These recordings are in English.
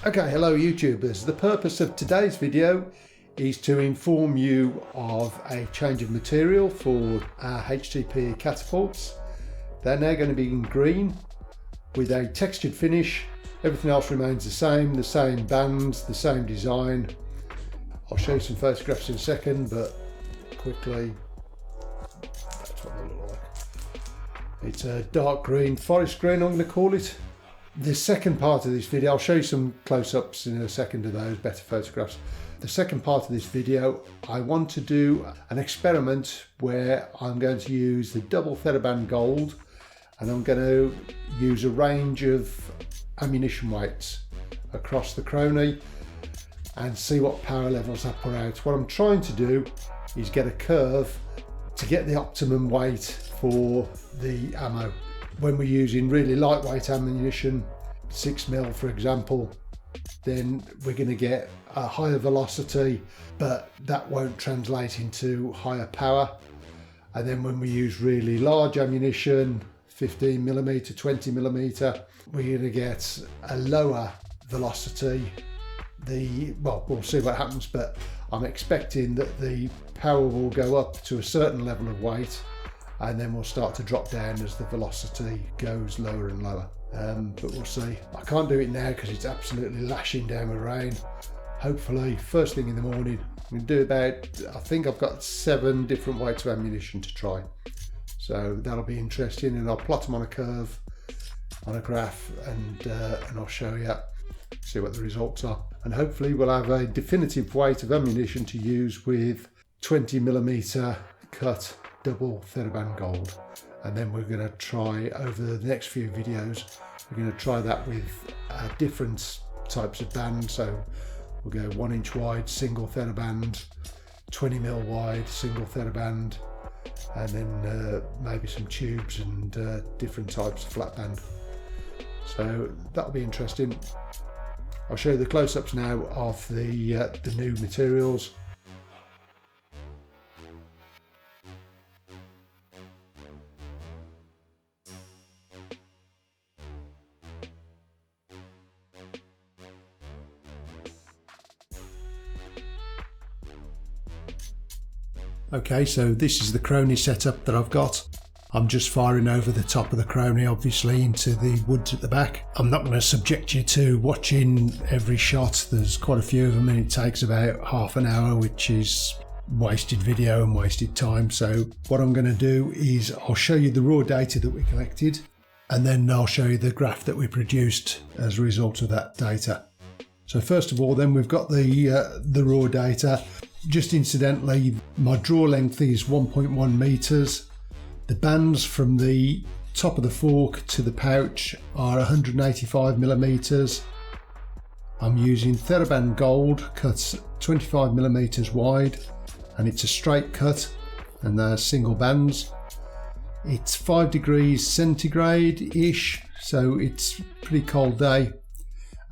Okay, hello YouTubers. The purpose of today's video is to inform you of a change of material for our HDPE catapults. They're now going to be in green with a textured finish. Everything else remains the same bands, the same design. I'll show you some photographs in a second, but quickly, that's what they look like. It's a dark green, forest green I'm going to call it. The second part of this video, I'll show you some close-ups in a second of those, better photographs. The second part of this video, I want to do an experiment where I'm going to use the double theraband gold, and I'm going to use a range of ammunition weights across the crony and see what power levels I put out. What I'm trying to do is get a curve to get the optimum weight for the ammo. When we're using really lightweight ammunition, 6mm for example, then we're going to get a higher velocity, but that won't translate into higher power. And then when we use really large ammunition, 15mm, 20mm, we're going to get a lower velocity. Well, we'll see what happens, but I'm expecting that the power will go up to a certain level of weight, and then we'll start to drop down as the velocity goes lower and lower. But we'll see. I can't do it now because it's absolutely lashing down with rain. Hopefully first thing in the morning. I'm going to do about, I think I've got 7 different weights of ammunition to try. So that'll be interesting, and I'll plot them on a curve, on a graph, and I'll show you, see what the results are. And hopefully we'll have a definitive weight of ammunition to use with 20mm cut double theraband gold. And then we're going to try, over the next few videos, we're going to try that with different types of band. So we'll go 1-inch wide single theraband, 20mm wide single theraband, and then maybe some tubes and different types of flat band. So that'll be interesting. I'll show you the close-ups now of the new materials. Okay, so this is the crony setup that I've got. I'm just firing over the top of the crony, obviously, into the woods at the back. I'm not going to subject you to watching every shot. There's quite a few of them and it takes about half an hour, which is wasted video and wasted time. So what I'm going to do is I'll show you the raw data that we collected, and then I'll show you the graph that we produced as a result of that data. So first of all, then we've got the raw data. Just incidentally, my draw length is 1.1 meters. The bands from the top of the fork to the pouch are 185 millimeters. I'm using theraband gold, cut 25 millimeters wide, and it's a straight cut, and they're single bands. It's 5 degrees centigrade-ish, so it's a pretty cold day,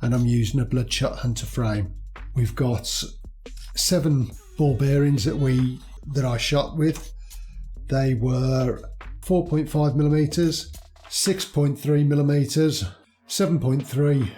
and I'm using a Bloodshot hunter frame. We've got 7 ball bearings that I shot with. They were 4.5 millimeters, 6.3 millimeters, 7.3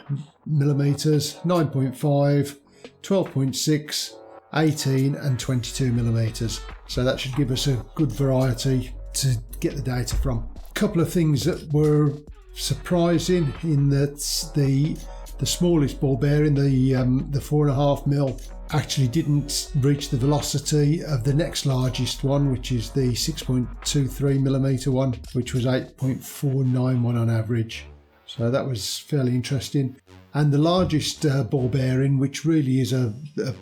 millimeters, 9.5, 12.6, 18 and 22 millimeters. So that should give us a good variety to get the data from. A couple of things that were surprising in that the smallest ball bearing, the 4.5mm, actually didn't reach the velocity of the next largest one, which is the 6.23mm one, which was 8.491 on average. So that was fairly interesting. And the largest ball bearing, which really is a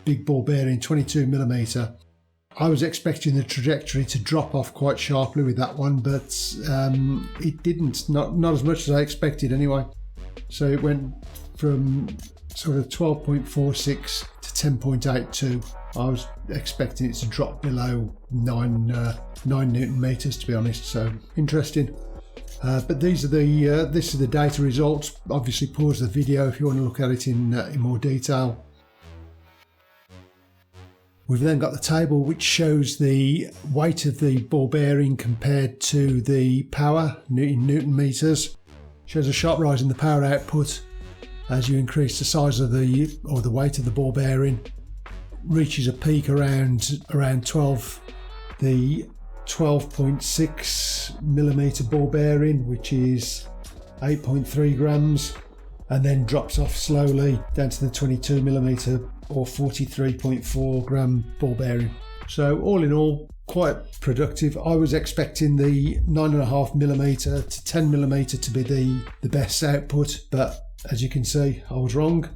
big ball bearing, 22mm, I was expecting the trajectory to drop off quite sharply with that one, but it didn't, not as much as I expected anyway. So it went from sort of 12.46 to 10.82. I was expecting it to drop below 9 Newton meters, to be honest. So interesting. But this is the data results. Obviously, pause the video if you want to look at it in more detail. We've then got the table which shows the weight of the ball bearing compared to the power in Newton meters. Shows a sharp rise in the power output as you increase the size of the weight of the ball bearing, reaches a peak around 12. The 12.6 millimeter ball bearing, which is 8.3 grams, and then drops off slowly down to the 22 millimeter or 43.4 gram ball bearing. So all in all, quite productive. I was expecting the 9.5 millimeter to 10 millimeter to be the best output, but as you can see, I was wrong,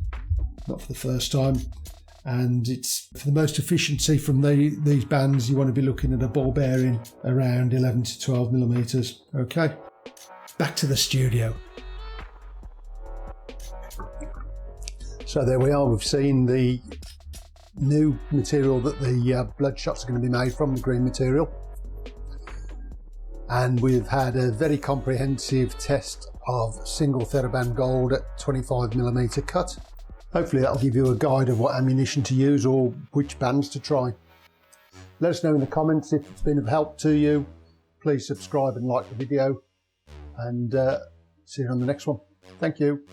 not for the first time. And it's for the most efficiency from these bands, you want to be looking at a ball bearing around 11 to 12 millimeters. Okay, back to the studio. So there we are, we've seen the new material that the Bloodshots are going to be made from, the green material. And we've had a very comprehensive test of single theraband gold at 25 millimeter cut. Hopefully that'll give you a guide of what ammunition to use or which bands to try. Let us know in the comments if it's been of help to you. Please subscribe and like the video, and see you on the next one. Thank you.